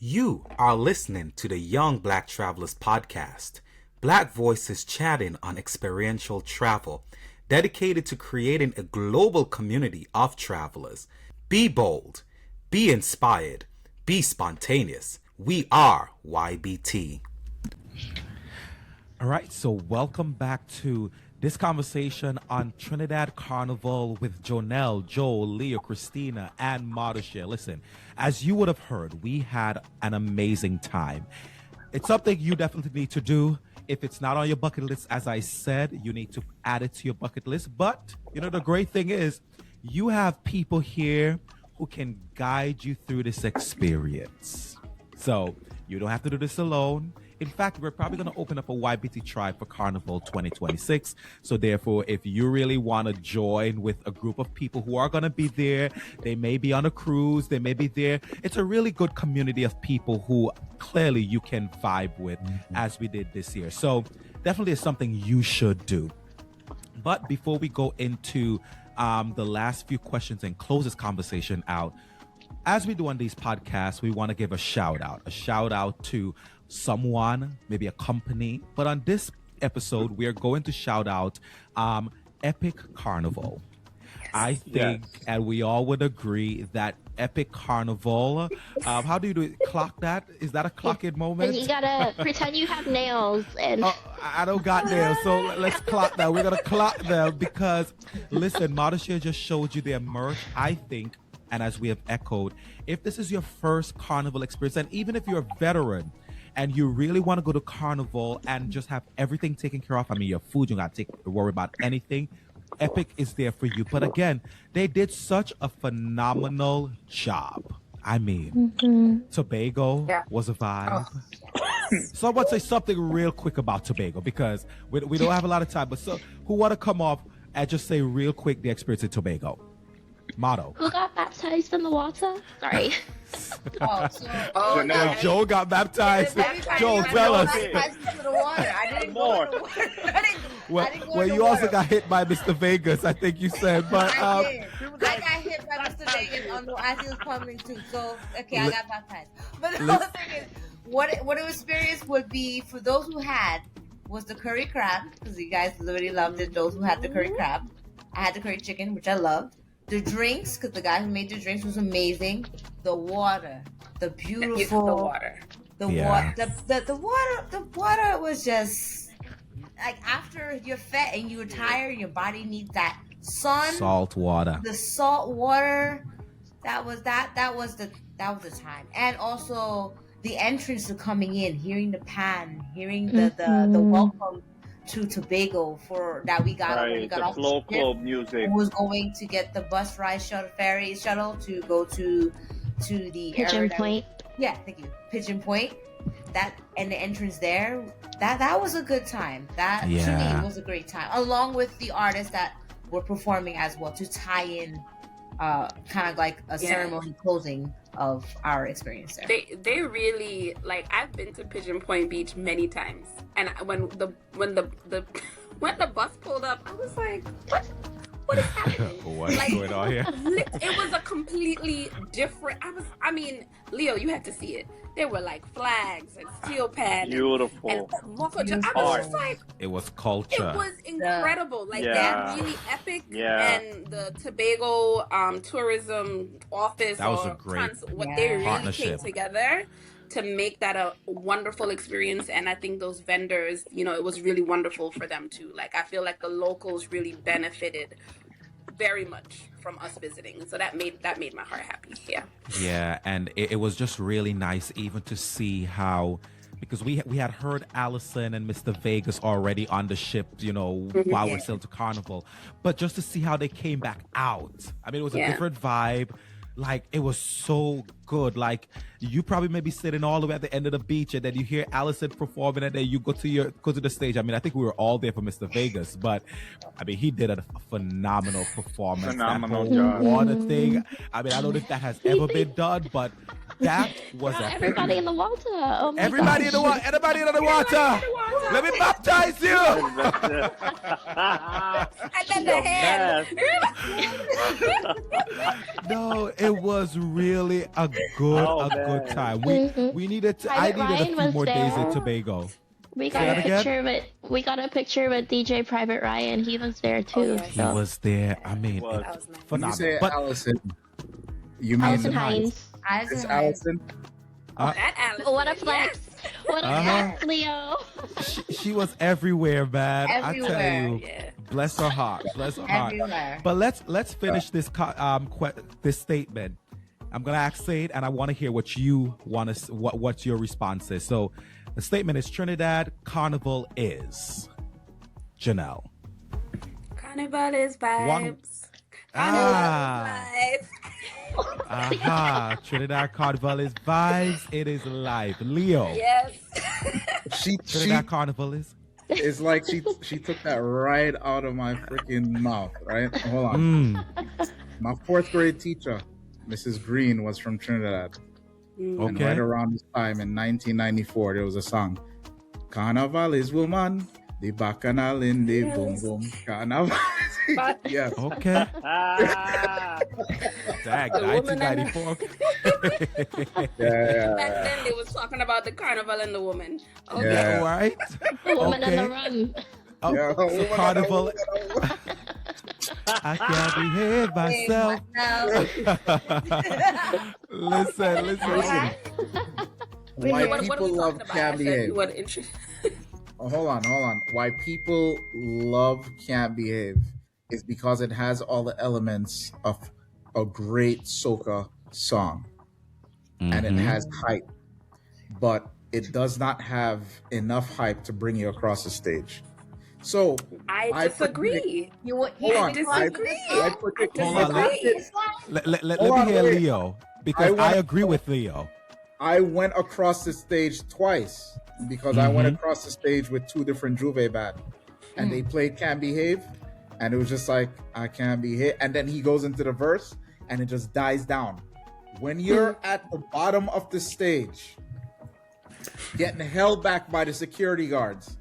You are listening to the Young Black Travelers podcast. Black voices chatting on experiential travel, dedicated to creating a global community of travelers. Be bold, be inspired, be spontaneous. We are YBT. All right, so welcome back to this conversation on Trinidad Carnival with Jonelle, Joel, Leo, Christina, and Machel. Listen, as you would have heard, we had an amazing time. It's something you definitely need to do. If it's not on your bucket list, as I said, you need to add it to your bucket list. But, you know, the great thing is you have people here who can guide you through this experience. So you don't have to do this alone. In fact, we're probably going to open up a YBT Tribe for Carnival 2026. So therefore, if you really want to join with a group of people who are going to be there, they may be on a cruise, they may be there. It's a really good community of people who clearly you can vibe with as we did this year. So definitely is something you should do. But before we go into the last few questions and close this conversation out, as we do on these podcasts, we want to give a shout out to someone, maybe a company. But on this episode, we are going to shout out Epic Carnival. I think, and we all would agree that Epic Carnival, how do you do it? Clock that? Is that a clock in moment? And you gotta pretend you have nails and I don't got nails, so let's clock that. We're gonna clock them because listen, Machel just showed you their merch. I think, and as we have echoed, if this is your first carnival experience, and even if you're a veteran and you really want to go to carnival and just have everything taken care of, I mean, your food, you got to worry about anything, Epic is there for you. But again, they did such a phenomenal job. I mean, Tobago was a vibe. Someone say something real quick about Tobago because we don't have a lot of time. But so who want to come off and just say real quick the experience in Tobago? Motto. who got baptized in the water? Sorry. Joel got baptized. Joel, tell us. I didn't go to the water. Well, you also got hit by Mr. Vegas, I think you said. But I got hit by Mr. Vegas as he was coming too. So okay, I got baptized. But the other thing is, what an experience would be for those who had was the curry crab, because you guys already loved it. Those who had the curry crab, I had the curry chicken, which I loved. The drinks, because the guy who made the drinks was amazing. The water, the beautiful water. The water was just like after you're fat and you're tired, your body needs that sun, salt water. The salt water, that was the time. And also the entrance to coming in, hearing the pan, hearing the welcome to Tobago for that we got when we got off the ship. Music. Was going to get the bus ride shuttle to go to the Pigeon Point. Thank you. Pigeon Point. That and the entrance there. That was a good time. That to me was a great time. Along with the artists that were performing as well to tie in kind of like a ceremony closing of our experience there. They really like. I've been to Pigeon Point Beach many times, and when the bus pulled up, I was like, what is happening? What's going on here? It was a completely different. Leo, you had to see it. There were like flags and steel pad. Beautiful. And I was just like, it was culture. It was incredible. That really epic. Yeah. And the Tobago tourism office. That was a great they really partnership. came together to make that a wonderful experience. And I think those vendors, it was really wonderful for them too. Like, I feel like the locals really benefited very much from us visiting, so that made my heart happy. Yeah, and it was just really nice even to see how, because we had heard Allison and Mr. Vegas already on the ship, while we're still to Carnival, but just to see how they came back out. I mean, it was a different vibe. Like, it was so good. Like, you probably may be sitting all the way at the end of the beach and then you hear Allison performing and then you go to the stage. I mean, I think we were all there for Mr. Vegas, but I mean, he did a phenomenal performance. Phenomenal job. Water thing. I mean, I don't know if that has ever been done, but that was everybody in the water. Oh my everybody in the water. Everybody in the water. Let me baptize you. And then the hand. No, it was really a good time. We needed to. I Private needed a Ryan few was more days in there. Tobago. We Say got that a again? picture with DJ Private Ryan. He was there too. yeah. He was there. I mean, Was. That was nice. When you phenomenal. say But Allison, you mean Allison Allison Hines. it's Allison? That Allison. What a flex! What a flex, Leo. she was everywhere, man. I tell Everywhere. you, Yeah. bless her heart, bless her heart. Everywhere. But let's finish this this statement. I'm gonna ask Said, and I want to hear what you want to what your response is. So, the statement is Trinidad Carnival is Janelle. Carnival is vibes. One- Carnival Ah. is vibes. Aha! Trinidad Carnival is vibes. It is life. Leo. Yes. She Trinidad Carnival is. it's like she took that right out of my freaking mouth, right? Hold on. My fourth grade teacher, Mrs. Green, was from Trinidad. And Okay. right around this time in 1994, there was a song. Carnival is woman, the bacchanal in the boom boom. Carnival. Yes. Okay. Ah, Dag, The woman and 1994. Yeah. Back then they was talking about the carnival and the woman. Okay. Yeah. Right? The woman Okay. on the run. Oh, Yeah, so woman, Carnival. woman. I can't behave myself. Listen. Why What are people we love talking about? can't I said behave. what interest. Hold on. Why people love Can't Behave is because it has all the elements of a great soca song. And it has hype. But it does not have enough hype to bring you across the stage. So I disagree. You would Hold on. disagree. I predict- Hold on, let Hold me on, hear wait. Leo, because I agree with Leo. I went across the stage twice because I went across the stage with two different Juve bands, and they played Can't Behave, and it was just like, I can't behave. And then he goes into the verse and it just dies down. When you're at the bottom of the stage, getting held back by the security guards,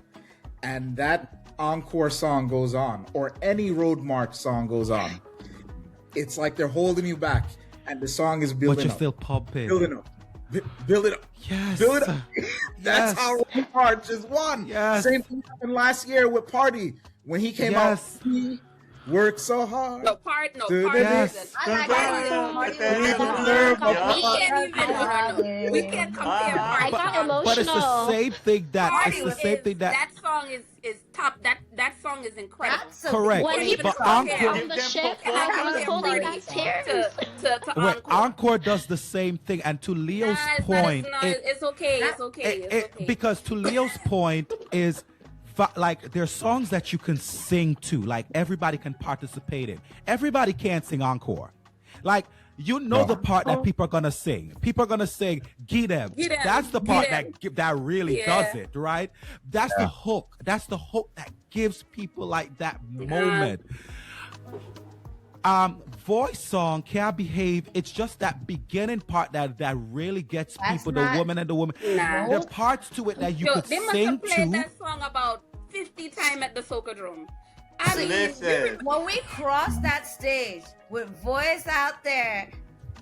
and that encore song goes on, or any road march song goes on, it's like they're holding you back, and the song is But building you're up. still pumping. Building up. Build it up. Yes. Build it up. That's Yes. how Road March is won. Yes. Same thing happened last year with Party. When he came Yes. out, he worked so hard. No part. Yes. I like We can't compare I party. got song. But it's the emotional. same thing that Party it's the same is- thing that song is top. That song is incredible. correct. When he But was Encore, on the ship and I was holding back tears. To wait, encore. Encore does the same thing, and to Leo's Nah, it's point, not, it's okay. It's okay. It's okay. because to Leo's point is like there's songs that you can sing to, like everybody can participate in. Everybody can't sing encore. Like you know the part that people are gonna sing. People are gonna sing "Get Them." Get 'em, That's the get part 'em. that really Yeah. does it, right? That's the hook. That's the hook that gives people like that moment. Voice song Can't Behave. It's just that beginning part that really gets That's people. not- The woman and the woman. Nah. There are parts to it that you Yo, could they must sing have played to. that song about 50 times at the soca drum. I mean, listen. When we crossed that stage with voice out there,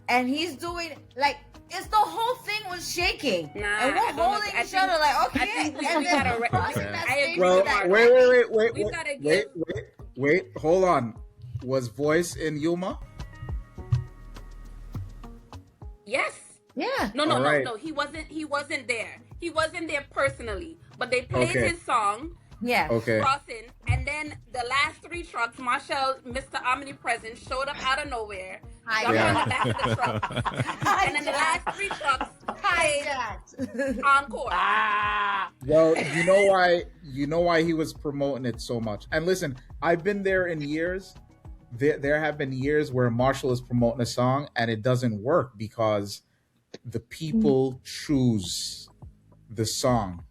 and he's doing like it's the whole thing was shaking, Nah, and we're I don't know. holding I each think- other like I okay, think we and then gotta we're crossing I that agree stage Well, with with that. wait, We gotta give- wait. Hold on. Was Voice in Yuma? yes. Yeah, No, All right. He wasn't there. He wasn't there personally. But they played Okay. his song, yeah. Okay. Crossing, and then the last three trucks, Machel, Mr. Omnipresent, showed up out of nowhere. Hi, Jumped Yeah. on the back of the truck. And then the last three trucks played Hijacked. encore. Well, you know why he was promoting it so much. And listen, I've been there in years. There have been years where Marshall is promoting a song and it doesn't work because the people choose the song,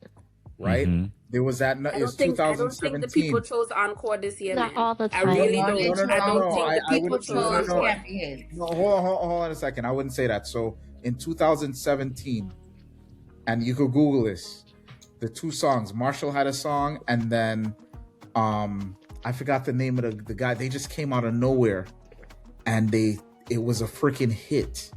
right? There was that. I It don't was think the 2017. people chose encore this year. Not man. all the I time. really No, don't. no, no, I don't no, think I- the I people wouldn't- chose no, no, encore. Can't behave. No, hold on a second. I wouldn't say that. So in 2017, and you could Google this, the two songs. Marshall had a song, and then I forgot the name of the guy. They just came out of nowhere, and it was a freaking hit.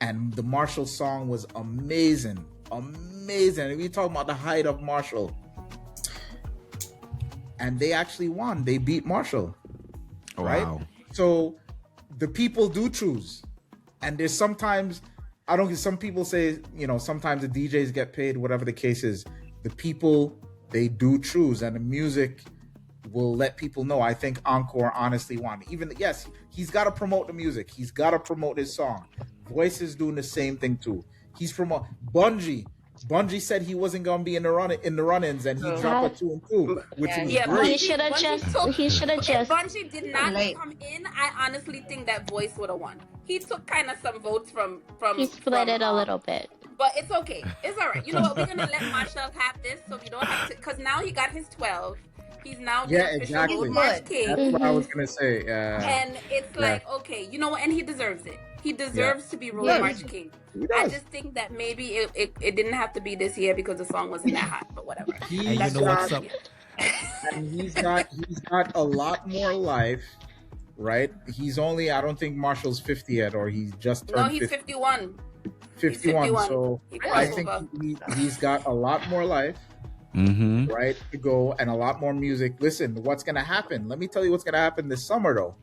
and the Machel song was amazing. Amazing. And we talking about the height of Machel. And they actually won. They beat Machel. Right? Wow. So the people do choose. And there's sometimes, some people say, sometimes the DJs get paid, whatever the case is. The people, they do choose. And the music will let people know. I think Encore honestly won. Yes, he's got to promote the music. He's got to promote his song. Voice is doing the same thing too. He's promoting Bungie said he wasn't gonna be in the run-ins, and he dropped a 2 and 2, which was great. He should have just. If Bungie did not come in, I honestly think that Voice would have won. He took kind of some votes from. He split it a little bit. But it's okay. It's all right. You know what? We're gonna let Machel have this, so we don't have to. Because now he got his 12. He's now the official Road March King. That's what I was gonna say. And it's like, okay, you know what? And he deserves it. He deserves to be Road March King. I just think that maybe it didn't have to be this year because the song wasn't that hot, but whatever. And you know what's up? And he's got a lot more life, right? He's only, I don't think Marshall's 50 yet, or he's just turned 50. No, he's 51. 51. So I think he's got a lot more life. Right, to go, and a lot more music. Listen, what's gonna happen? Let me tell you what's gonna happen this summer, though.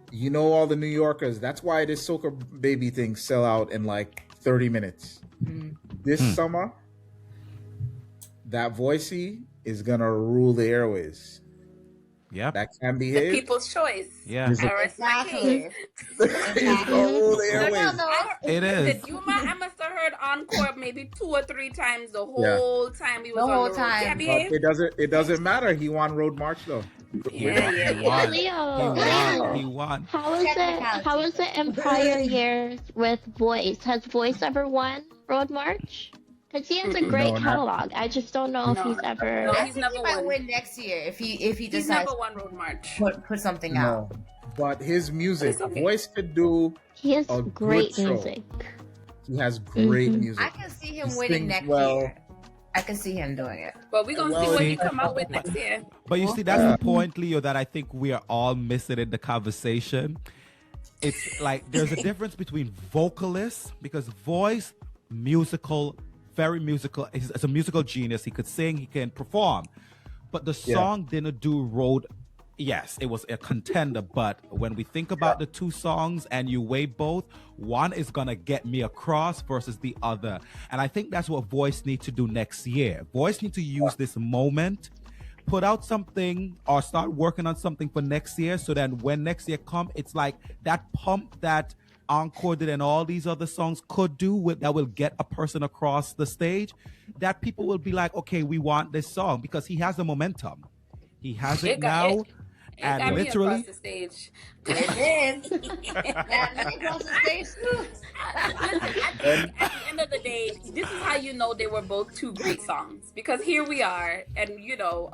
You know, all the New Yorkers. That's why this Soca Baby thing sell out in like 30 minutes. This summer, that Voicey is gonna rule the airways. Yeah, that Can Behave. The people's choice. Yeah, exactly. It's gonna rule the airways. It is. I must have heard Encore maybe 2 or 3 times the whole time we was on the road. Time. It doesn't matter. He won Road March though. He won. How is it in prior years with Voice? Has Voice ever won Road March? Because he has a great catalog. I just don't know if he's ever. No, I he's think never he might won. win next year if he He's decides never won Road March. put something out. No, but his music, okay. Voice could do. He has a great good show. music. He has great music. I can see him He winning sings next well. year. I can see him doing it. But we're gonna see what he come out with next year. But you see, that's the point, Leo, that I think we are all missing in the conversation. It's like there's a difference between vocalists, because Voice, musical, very musical. He's a musical genius. He could sing, he can perform. But the song didn't do road. Yes, it was a contender. But when we think about the two songs and you weigh both, one is going to get me across versus the other. And I think that's what Voice needs to do next year. Voice needs to use this moment, put out something or start working on something for next year, so that when next year comes, it's like that pump that Encore did and all these other songs could do that will get a person across the stage, that people will be like, okay, we want this song, because he has the momentum. He has it now. And got literally me across the stage. It is. Got me across the stage too. At the end of the day, this is how you know they were both two great songs. Because here we are, and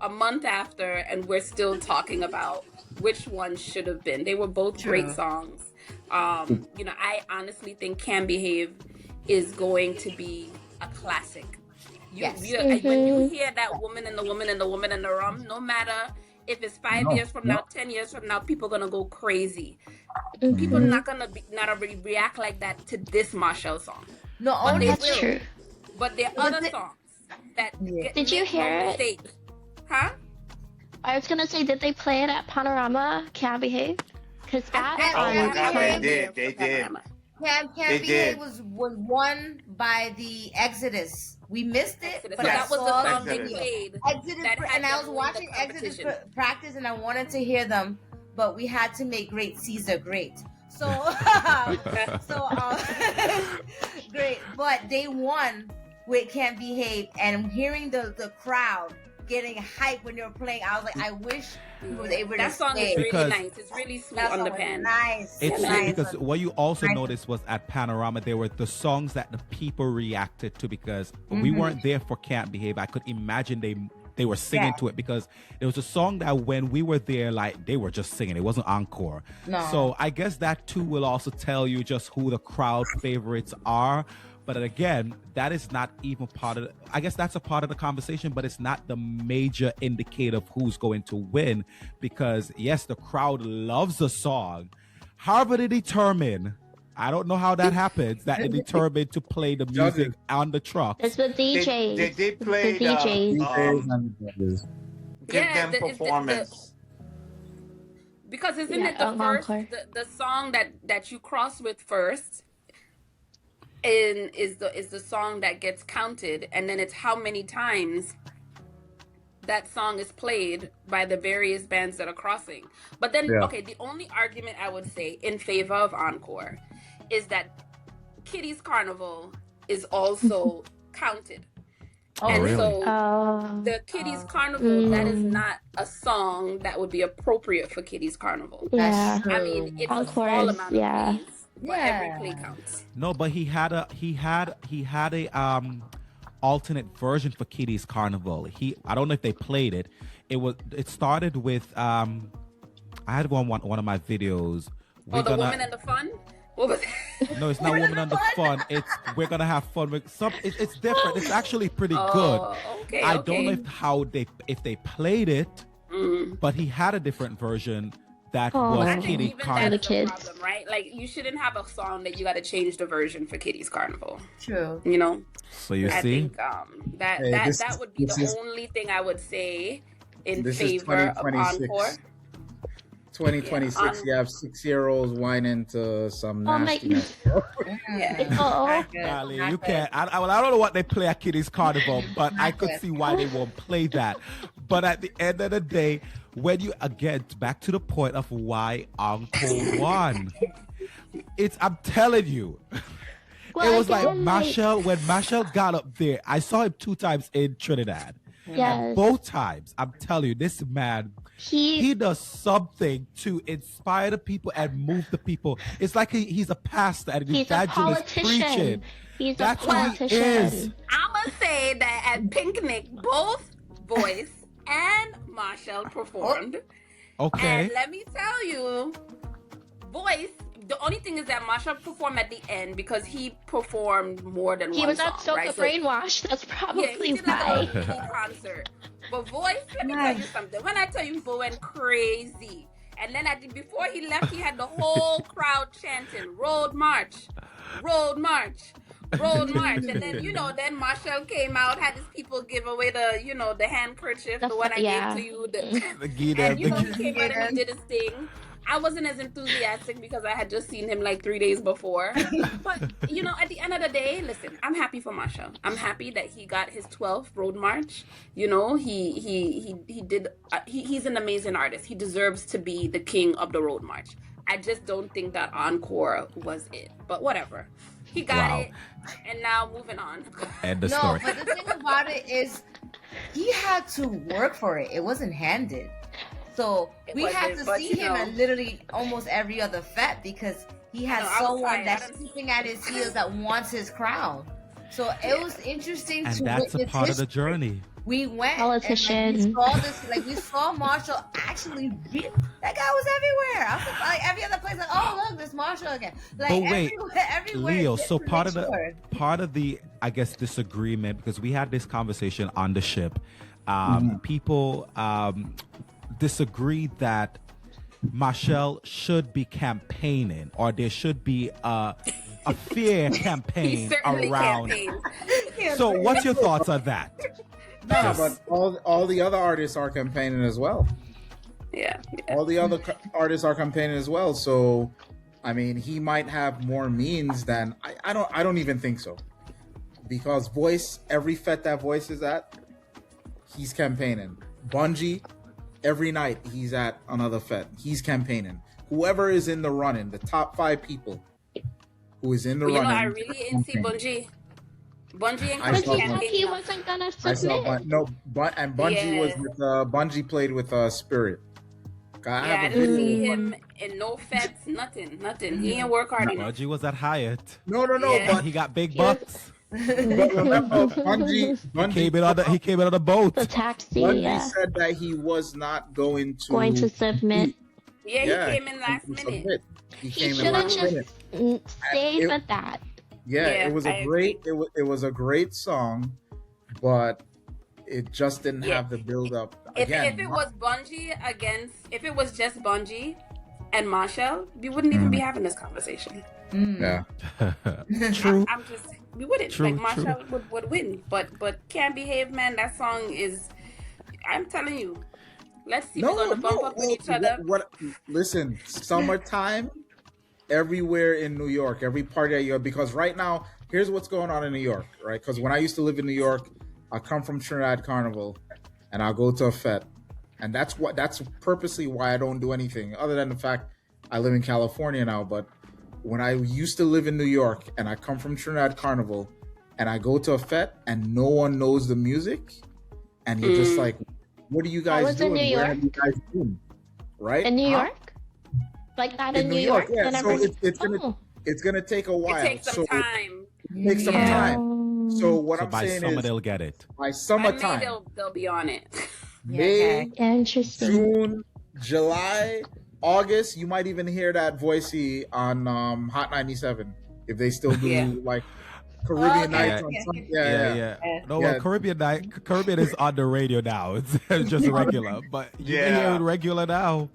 a month after, and we're still talking about which one should have been. They were both great songs. I honestly think Can Behave is going to be a classic. When you hear that woman and the woman and the woman and the rum, no matter if it's 5 years from now, 10 years from now, people are gonna go crazy. People are not gonna really react like that to this Machel song. No, but that's true. But there are other songs that Did you hear it? Huh? I was gonna say, did they play it at Panorama? Can Behave? Because that They did. Can Behave was won by the Exodus. We missed it, but that was the song they Exodus. played. Exodus, and I was watching Exodus practice, and I wanted to hear them, but we had to make Great Caesar great. So, great. But they won with Can't Behave, and hearing the crowd getting hype when they were playing, I was like, I wish we were able to That song is really nice. It's really sweet That on the song pan. was nice. It's nice. because what you also noticed was at Panorama, there were the songs that the people reacted to, because we weren't there for Can't Behave. I could imagine they were singing to it, because there was a song that when we were there, like, they were just singing. It wasn't encore. No. So I guess that too will also tell you just who the crowd favorites are. But again, that is not even part of I guess that's a part of the conversation, but it's not the major indicator of who's going to win, because yes, the crowd loves the song. However, to determine, I don't know how that happens. That they determined to play the music on the trucks. It's the DJs. They did play the DJs. DJs and judges. give Yeah, them performance. Because isn't Yeah, it the first encore. the song that you cross with first is the song that gets counted, and then it's how many times that song is played by the various bands that are crossing. But then Yeah. okay, the only argument I would say in favor of encore is that Kitty's Carnival is also counted. Oh, And really? so Oh. the Kitty's Carnival, that is not a song that would be appropriate for Kitty's Carnival. Yeah. True. I mean, it's a Encore small is- amount yeah. of plays, but every Yeah. play counts. No, but he had a alternate version for Kitty's Carnival. I don't know if they played it. It started with I had one of my videos. Oh, the Woman and the Fun? What was it? No, it's not Woman Under Fun. It's We're Gonna Have Fun with some. It's different. It's actually pretty good. Oh, okay, I okay. don't know if they played it, Mm. but he had a different version that Oh. was I think Kitty even Carnival. that's the Kids. problem, right? Like, you shouldn't have a song that you got to change the version for Kitty's Carnival. True. You know, So you I see, think that Hey, that this- that would be this the is- only thing I would say in This is favor of 2026. encore. 2026, Yeah, you have 6-year-olds whining to some Oh my nastiness. Yeah. Oh. Not good. Ali, Not you good. can't. I don't know what they play at Kitty's Carnival, but I could good. see why they won't play that. But at the end of the day, when you again back to the point of why Encore won, I'm telling you, Well, it was like again, Machel. When Machel got up there, I saw him 2 times in Trinidad. Yes. Both times, I'm telling you, this man, he does something to inspire the people and move the people. It's like he's a pastor and an He's a evangelist politician. preaching. He's That's a who he politician. is. I'm gonna say that at Picnic, both Voice and Machel performed. Okay. And let me tell you, Voice, the only thing is that Machel performed at the end because he performed more than He one was at song, Soca right? So- Brainwash. That's yeah, probably he did like why. a whole concert. But Voice, let me tell you something. When I tell you, Bo went crazy. And then before he left, he had the whole crowd chanting, Road March, Road March, Road March. And then, then Machel came out, had his people give away the handkerchief, the one I Yeah. gave to you. The Gita, And, the he came out and he did his thing. I wasn't as enthusiastic because I had just seen him like 3 days before. But, at the end of the day, listen, I'm happy for Machel. I'm happy that he got his 12th road march. He did, he's an amazing artist. He deserves to be the king of the road march. I just don't think that encore was it. But whatever. He got Wow. it. And now moving on. End the No, story. but the thing about it is, he had to work for it. It wasn't handed. So It we had wasn't, to but, see him at literally almost every other fete because he has No, I was someone tired. that's I done- keeping at his heels that wants his crown. So it was interesting And to that's a witness part of the history. journey. We went Politician. and we saw Machel actually that guy was everywhere. I was like every other place, like, oh look, there's Machel again. Like But wait, everywhere. Leo, just so to part of make sure. the I guess disagreement, because we had this conversation on the ship, people disagree that Machel should be campaigning, or there should be a fair He campaign certainly around. campaigned. So what's your thoughts on that? No, but all the other artists are campaigning as well. Yeah. All the other artists are campaigning as well. So, I mean, he might have more means than I don't even think so, because Voice, every fete that Voice is at, he's campaigning. Bungie, every night he's at another fete, he's campaigning. Whoever is in the running, the top 5 people who is in the But running. I really didn't see Bungie. Bungie ain't I But saw he Bungie. said he wasn't gonna I saw submit. and Bungie was with Bungie played with Spirit. I I have a didn't video. see him in no fets, nothing. He ain't work hard enough. Budgie was at Hyatt. No, Yeah. but He got big bucks. remember, Bungie He came in on the boat. The taxi, Bungie yeah. said that he was not going to Going to submit. Yeah, he came in last he minute. submit. He He came in should have last just minute. stayed It- with that. Yeah, Yeah, it was I a great. It was a great song, but it just didn't Yeah. have the build up. If Again, it was Bungie if it was just Bungie, and Machel, we wouldn't even be having this conversation. Yeah. True. I'm just, we wouldn't. True, Like Machel would win, but Can't Behave, man. That song is. I'm telling you. Let's see. We're gonna bump up with each other. Listen, summertime, everywhere in New York, every party that you have, because right now, here's what's going on in New York, right? Because when I used to live in New York, I come from Trinidad Carnival, and I'll go to a fete, and that's purposely why I don't do anything other than the fact I live in California now. But when I used to live in New York, and I come from Trinidad Carnival, and I go to a fete, and no one knows the music, and you're just like, what are you guys doing? In New Where York? have you guys been? Right? In New York? Like that in New York? Yeah. So it's gonna take a while. It takes some time. Take some time. So what I'm by saying summer is, they'll get it. by summertime, They'll be on it. May, Interesting. June, July, August, you might even hear that voicey on Hot 97 if they still do like Caribbean nights on Sunday. Yeah. No, well, Caribbean is on the radio now. It's just regular, but you can hear it regular now.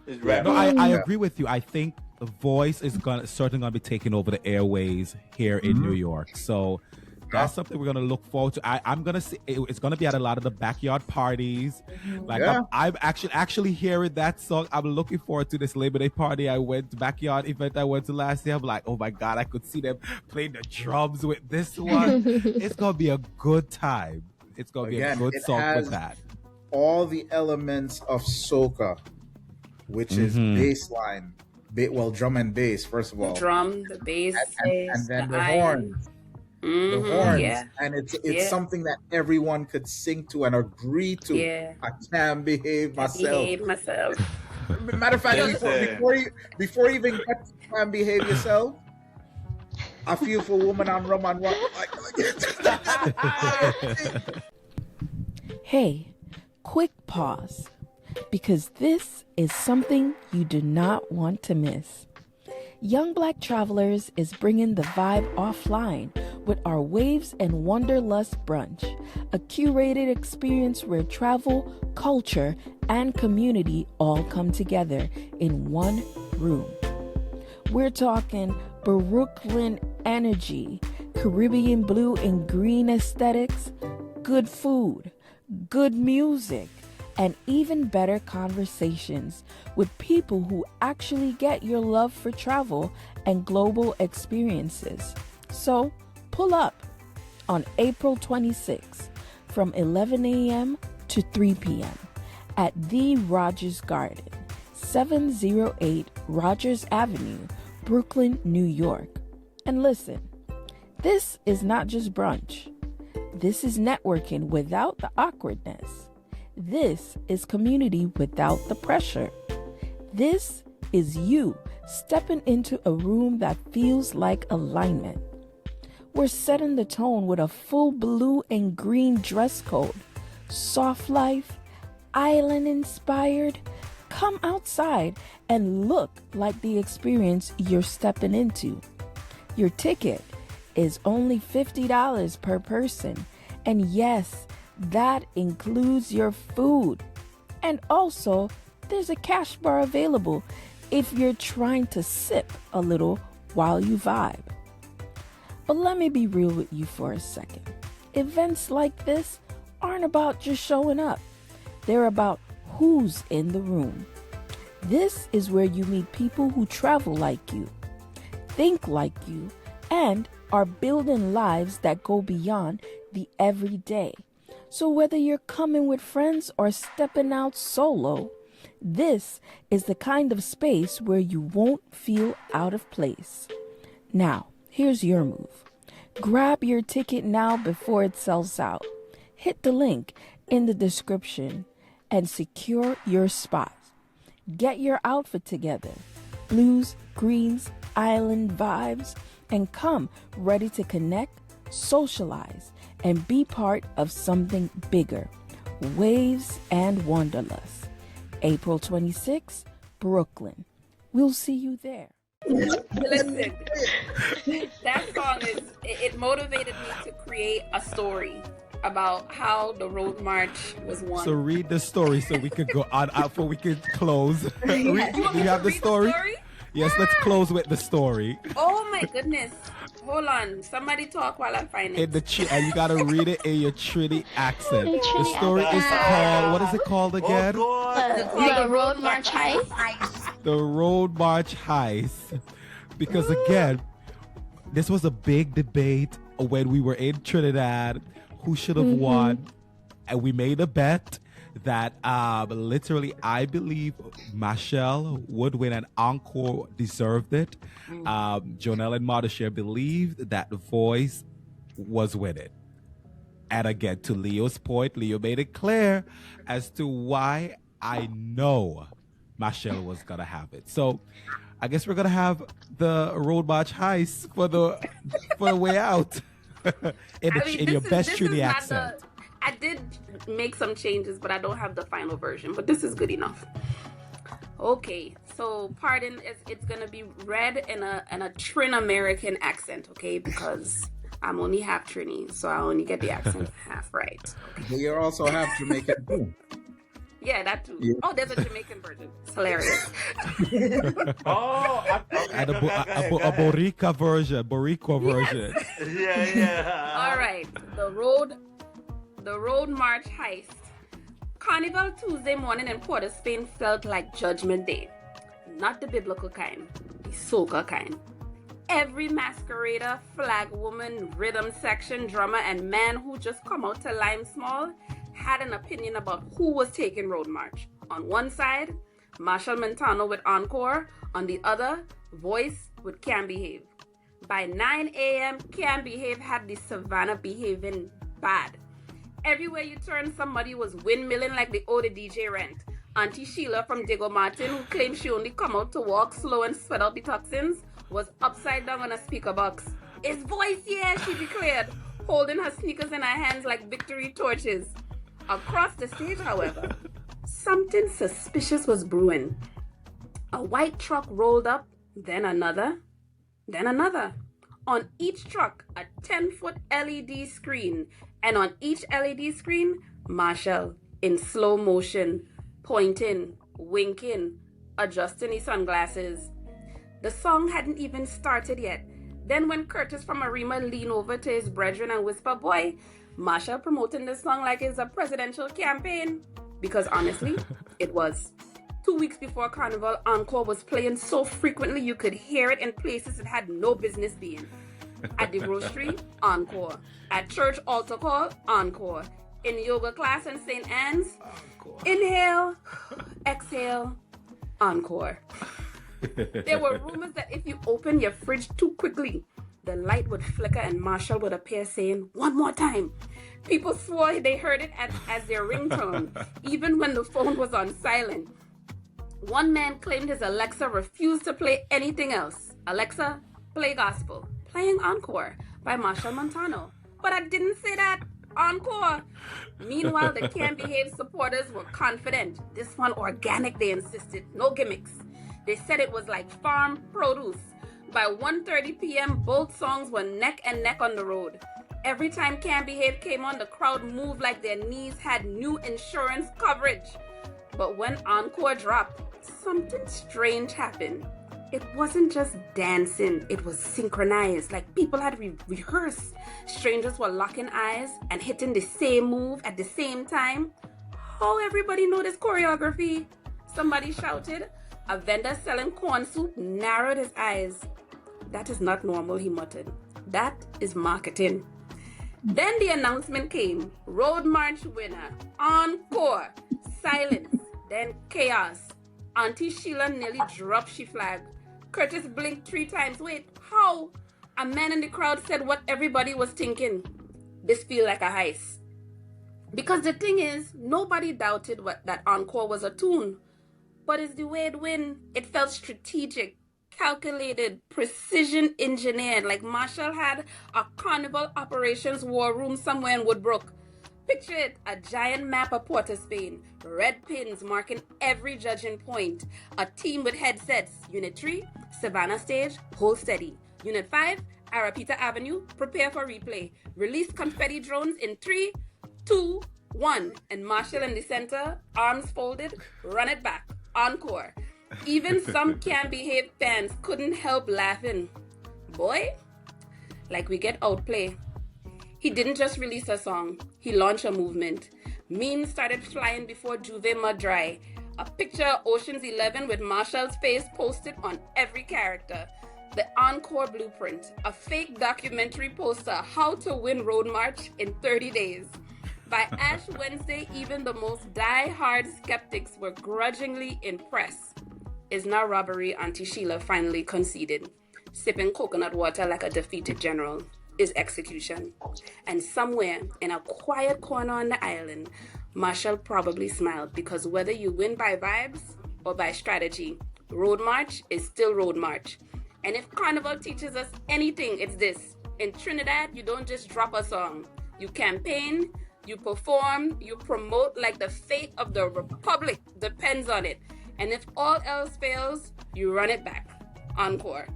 It's rap. No, I agree with you. I think the voice is certainly gonna be taking over the airways here in New York. So that's something we're gonna look forward to. I'm gonna see it's gonna be at a lot of the backyard parties. Like I'm actually hearing that song. I'm looking forward to this Labor Day party. Backyard event I went to last year. I'm like, oh my God, I could see them playing the drums with this one. It's gonna be a good time. It's gonna be a good song for that. All the elements of soca, which is bass line, drum and bass first of all. The drum, the bass, and then the horns. The horns, and it's something that everyone could sing to and agree to. I can't behave myself. Matter of fact, before you even get to Can't Behave Yourself, I feel for woman and rum and rock. Hey, quick pause, because this is something you do not want to miss. Young Black Travelers is bringing the vibe offline with our Waves and Wanderlust brunch, a curated experience where travel, culture, and community all come together in one room. We're talking Brooklyn energy, Caribbean blue and green aesthetics, good food, good music, and even better conversations with people who actually get your love for travel and global experiences. So pull up on April 26th from 11 a.m. to 3 p.m. at The Rogers Garden, 708 Rogers Avenue, Brooklyn, New York. And listen, this is not just brunch. This is networking without the awkwardness. This is community without the pressure. This is you stepping into a room that feels like alignment. We're setting the tone with a full blue and green dress code. Soft life, island inspired. Come outside and look like the experience you're stepping into. Your ticket is only $50 per person. And yes, that includes your food. And also, there's a cash bar available if you're trying to sip a little while you vibe. But let me be real with you for a second. Events like this aren't about just showing up. They're about who's in the room. This is where you meet people who travel like you, think like you, and are building lives that go beyond the everyday. So whether you're coming with friends or stepping out solo, this is the kind of space where you won't feel out of place. Now, here's your move. Grab your ticket now before it sells out. Hit the link in the description and secure your spot. Get your outfit together. Blues, greens, island vibes, and come ready to connect, socialize, and be part of something bigger. Waves and Wanderlust. April 26th, Brooklyn. We'll see you there. Listen, that song it motivated me to create a story. about how the road march was won. So read the story so we could go on before we could close. Do You want me you to have the read story? Yes, let's close with the story. Oh my goodness. Hold on. Somebody talk while I find it. And you gotta read it in your Trinity accent. The The Trinity story is accent. called, what is it called again? Oh, God. The Road March Heist. The Road March Heist. Because again, this was a big debate when we were in Trinidad, who should have won. And we made a bet that literally I believe Machel would win and Encore deserved it. Jonelle and Machel believed that the Voice was winning. And again, to Leo's point, Leo made it clear as to why I know Machel was going to have it. So I guess we're going to have the Road March Heist for the way out. in your best Trinity accent. I did make some changes, but I don't have the final version. But this is good enough. Okay, so pardon, it's gonna be read in a Trin American accent, okay? Because I'm only half Trini, so I only get the accent half right. But you're also half Jamaican too. Yeah, that too. Yeah. Oh, there's a Jamaican version. It's hilarious. And a Boricua version. Yeah. All right, the road march heist. Carnival Tuesday morning in Port of Spain felt like Judgment Day. Not the biblical kind, the soca kind. Every masquerader, flag woman, rhythm section, drummer, and man who just come out to Lime Small had an opinion about who was taking Road March. On one side, Machel Montano with Encore. On the other, Voice with Can't Behave. By 9 a.m., Can't Behave had the Savannah behaving bad. Everywhere you turn, somebody was windmilling like they owed a DJ rent. Auntie Sheila from Diego Martin, who claimed she only come out to walk slow and sweat out the toxins, was upside down on a speaker box. It's Voice, yeah, she declared, holding her sneakers in her hands like victory torches. Across the stage, however, something suspicious was brewing. A white truck rolled up, then another, then another. On each truck, a 10-foot LED screen, and on each LED screen, Machel in slow motion, pointing, winking, adjusting his sunglasses. The song hadn't even started yet. Then when Curtis from Arima leaned over to his brethren and whispered, "Boy, Machel promoting this song like it's a presidential campaign." Because honestly, it was. 2 weeks before Carnival, Encore was playing so frequently you could hear it in places it had no business being. At the grocery, Encore. At church altar call, Encore. In yoga class in St. Anne's, Encore. Inhale, exhale, Encore. There were rumors that if you open your fridge too quickly, the light would flicker and Machel would appear saying, "One more time." People swore they heard it as their ringtone, even when the phone was on silent. One man claimed his Alexa refused to play anything else. "Alexa, play gospel." Playing Encore by Machel Montano. But I didn't say that. Encore. Meanwhile, the Can't Behave supporters were confident. This one organic, they insisted. No gimmicks. They said it was like farm produce. By 1:30 p.m., both songs were neck and neck on the road. Every time Can't Behave came on, the crowd moved like their knees had new insurance coverage. But when Encore dropped, something strange happened. It wasn't just dancing, it was synchronized, like people had rehearsed. Strangers were locking eyes and hitting the same move at the same time. How everybody know this choreography? Somebody shouted. A vendor selling corn soup narrowed his eyes. "That is not normal," he muttered. "That is marketing." Then the announcement came. Road March winner. Encore. Silence. Then chaos. Auntie Sheila nearly dropped she flag. Curtis blinked 3 times. "Wait, how?" A man in the crowd said what everybody was thinking. "This feel like a heist." Because the thing is, nobody doubted that Encore was a tune. But it's the way it went. It felt strategic, calculated, precision engineered, like Machel had a Carnival operations war room somewhere in Woodbrook. Picture it, a giant map of Port of Spain, red pins marking every judging point, a team with headsets. Unit 3, Savannah stage, hold steady. Unit 5, Arapita Avenue, prepare for replay. Release confetti drones in 3, 2, 1, and Machel in the center, arms folded, run it back, encore. Even some can't behave fans couldn't help laughing. Boy, like we get outplay. He didn't just release a song, he launched a movement. Memes started flying before Juve mud dry. A picture of Ocean's 11 with Marshall's face posted on every character. The Encore Blueprint, a fake documentary poster, How to Win Road March in 30 Days. By Ash Wednesday, even the most die-hard skeptics were grudgingly impressed. Is now robbery, Auntie Sheila finally conceded. Sipping coconut water like a defeated general is execution. And somewhere in a quiet corner on the island, Machel probably smiled, because whether you win by vibes or by strategy, Road March is still Road March. And if Carnival teaches us anything, it's this. In Trinidad, you don't just drop a song. You campaign, you perform, you promote like the fate of the Republic depends on it. And if all else fails, you run it back. Encore.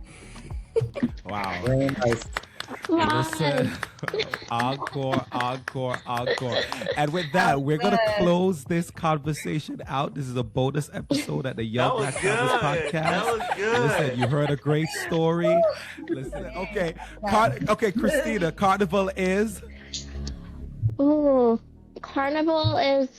Wow. Very nice. Listen, encore. And with that, we're going to close this conversation out. This is a bonus episode at the Young Black Travelers podcast. That was good. Listen, you heard a great story. Listen, okay. Okay, Christina, Carnival is? Ooh, Carnival is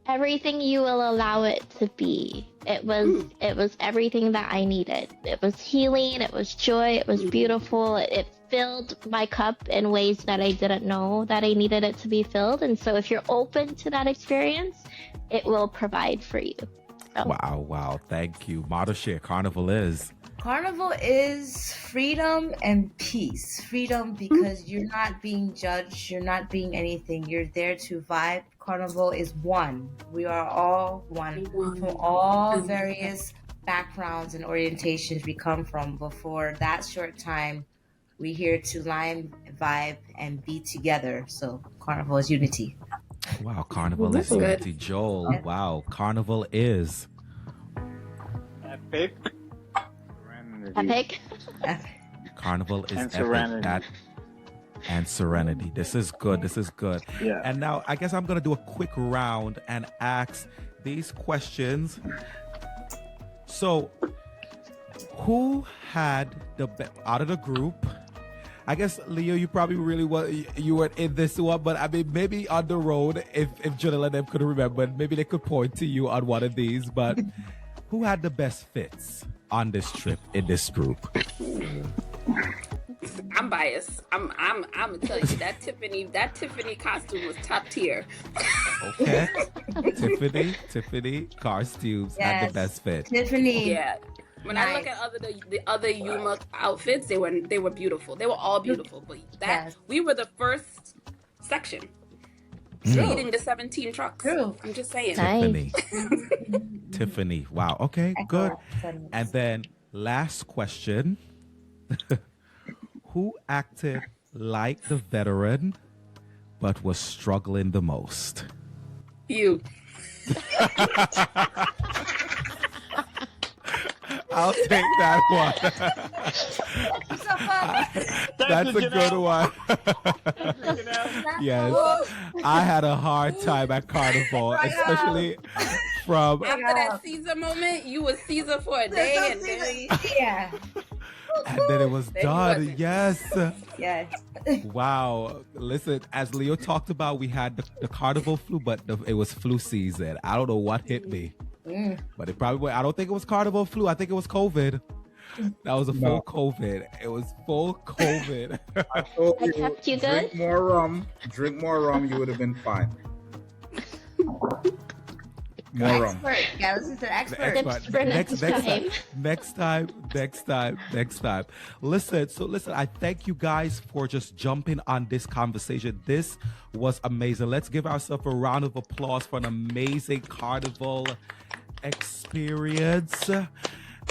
everything you will allow it to be. It was everything that I needed. It was healing, it was joy, it was beautiful. It filled my cup in ways that I didn't know that I needed it to be filled. And so if you're open to that experience, it will provide for you. So. Wow. Thank you. Machel, Carnival is? Carnival is freedom and peace. Freedom because you're not being judged, you're not being anything, you're there to vibe. Carnival is one. We are all one from all various backgrounds and orientations we come from. But for that short time, we're here to line, vibe, and be together. So Carnival is unity. Wow, Carnival is unity. Joel, wow, Carnival is? Epic. Epic. Carnival is And epic. serenity. And serenity. This is good. Yeah. And now I guess I'm going to do a quick round and ask these questions. So, who had the out of the group? I guess Leo, you probably you weren't in this one, but I mean maybe on the road, if Janelle and them could remember, maybe they could point to you on one of these. But who had the best fits on this trip in this group? I'm biased. I'm gonna tell you that Tiffany costume was top tier. Okay. Tiffany costumes had the best fit. Tiffany. Yeah. When I look at the other Yuma outfits, they were beautiful. They were all beautiful. But we were the first section leading the 17 trucks. True. I'm just saying. Tiffany. Wow. Okay, good. And then last question. Who acted like the veteran but was struggling the most? You. I'll take that one. That's a good one. Yes. I had a hard time at Carnival, especially from... After that Caesar moment, you was Caesar for a day. Yeah. And then it was done. Yes. Yes. Wow. Listen, as Leo talked about, we had the Carnival flu, but it was flu season. I don't know what hit me. But it probably, I don't think it was Carnival flu. I think it was COVID. That was a full COVID. It was full COVID. I told you, kept you drink good? more rum, you would have been fine. More rum. Expert. Yeah, listen to the expert. Tips for next time. Next time. Listen, I thank you guys for just jumping on this conversation. This was amazing. Let's give ourselves a round of applause for an amazing Carnival experience.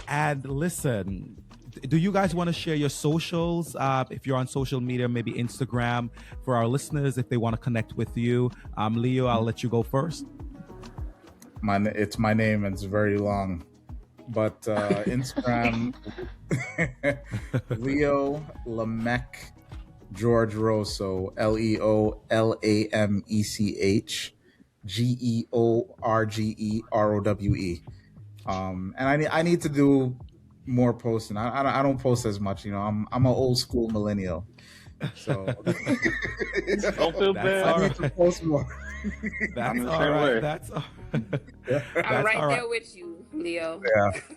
And listen, do you guys want to share your socials? If you're on social media, maybe Instagram, for our listeners, if they want to connect with you. Leo, I'll let you go first. It's my name and it's very long, but Instagram Leo Lamech George Rosso, LeoLamechGeorgeRowe. And I need to do more posting. I don't post as much. I'm an old school millennial, so Don't feel bad. I need to post more. That's I'm the all same right. way. That's all. I'm That's right all there with you, Leo.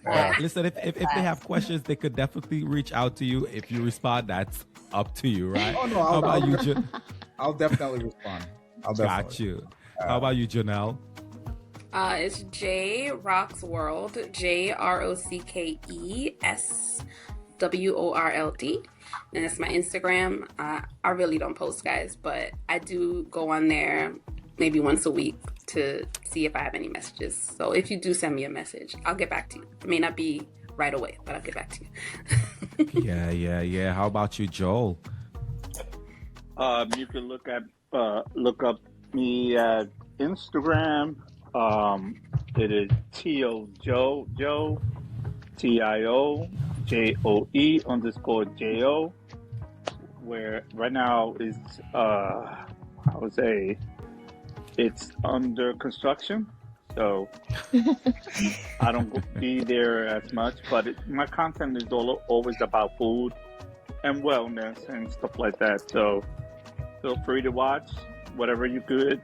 Yeah. Listen, if they have questions, they could definitely reach out to you. If you respond, that's up to you, right? Oh no, How about you, I'll definitely respond. Got you. How about you, Janelle? It's J Rocks World, JROCKESWORLD, and it's my Instagram. I really don't post, guys, but I do go on there maybe once a week to see if I have any messages. So if you do send me a message, I'll get back to you. It may not be right away, but I'll get back to you. Yeah. How about you, Joel? You can look up me at Instagram. It is Tio Joe TIOJOE_JO, where right now is I would say it's under construction, so I don't be there as much, but my content is always about food and wellness and stuff like that, so feel free to watch whatever you could.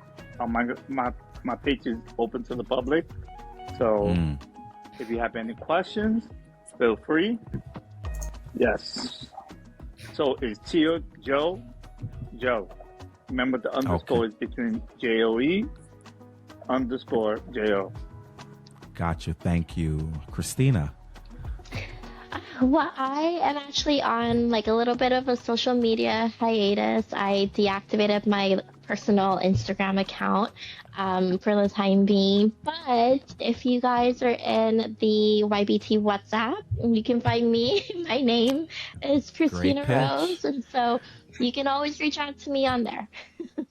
My page is open to the public, so if you have any questions, feel free. Yes. So it's Tio Joe. Remember the underscore is between JOE_JO. Gotcha. Thank you, Christina. Well, I am actually on like a little bit of a social media hiatus. I deactivated my personal Instagram account for the time being. But if you guys are in the YBT WhatsApp, you can find me. My name is Christina Rose. And so you can always reach out to me on there.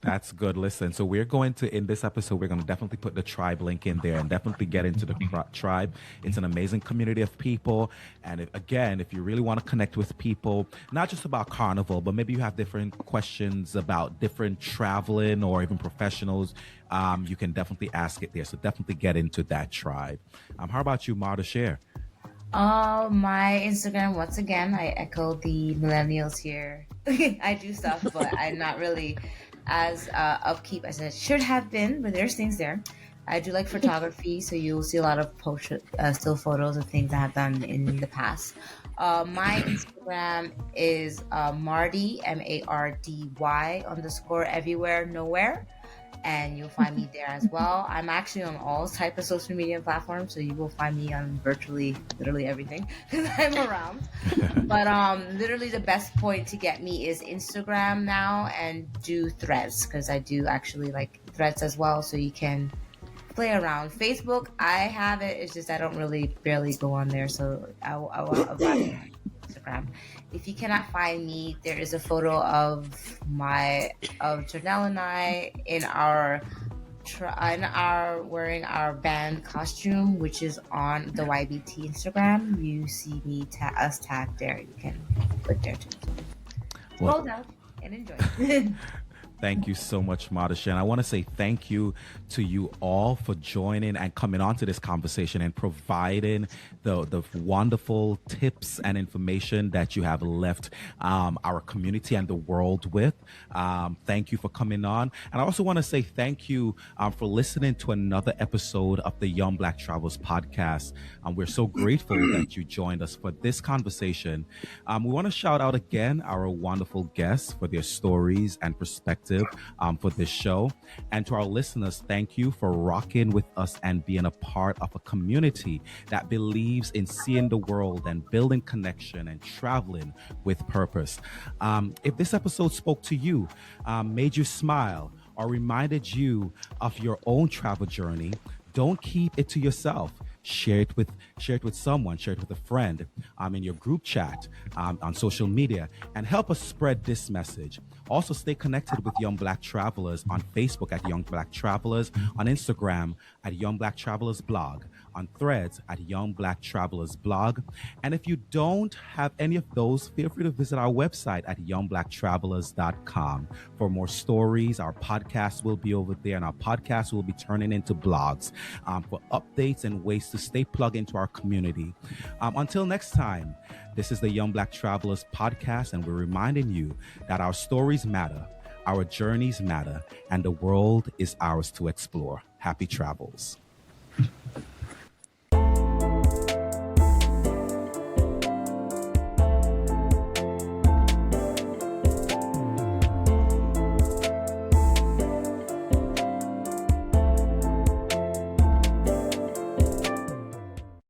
That's good. Listen, so we're going to, in this episode, we're going to definitely put the tribe link in there and definitely get into the tribe. It's an amazing community of people. And if you really want to connect with people, not just about Carnival, but maybe you have different questions about different traveling or even professionals, you can definitely ask it there. So definitely get into that tribe. How about you, Marta Share? My Instagram, once again, I echo the millennials here. I do stuff, but I'm not really as upkeep as it should have been, but there's things there. I do like photography, so you'll see a lot of still photos of things I have done in the past. My Instagram is Mardy, MARDY _everywhere, nowhere. And you'll find me there as well. I'm actually on all type of social media platforms, so you will find me on literally everything because I'm around. But literally the best point to get me is Instagram now, and do Threads, because I do actually like Threads as well, so you can play around. Facebook, I have it. It's just I don't really barely go on there, so I'll Instagram. If you cannot find me, there is a photo of Janelle and I in our wearing our band costume, which is on the YBT Instagram. You see me us tagged there. You can click there too. Scroll down and enjoy. Thank you so much, Madasha. And I want to say thank you to you all for joining and coming on to this conversation and providing the wonderful tips and information that you have left our community and the world with. Thank you for coming on. And I also want to say thank you for listening to another episode of the Young Black Travelers podcast. We're so grateful that you joined us for this conversation. We want to shout out again our wonderful guests for their stories and perspectives for this show. And to our listeners, thank you for rocking with us and being a part of a community that believes in seeing the world and building connection and traveling with purpose. If this episode spoke to you, made you smile, or reminded you of your own travel journey, don't keep it to yourself. share it with someone, share it with a friend, in your group chat, on social media, and help us spread this message. Also, stay connected with Young Black Travelers on Facebook at Young Black Travelers, on Instagram at Young Black Travelers Blog, on Threads at Young Black Travelers Blog. And if you don't have any of those, feel free to visit our website at youngblacktravelers.com for more stories. Our podcast will be over there, and our podcast will be turning into blogs for updates and ways to stay plugged into our community. Until next time, this is the Young Black Travelers podcast, and we're reminding you that our stories matter, our journeys matter, and the world is ours to explore. Happy travels.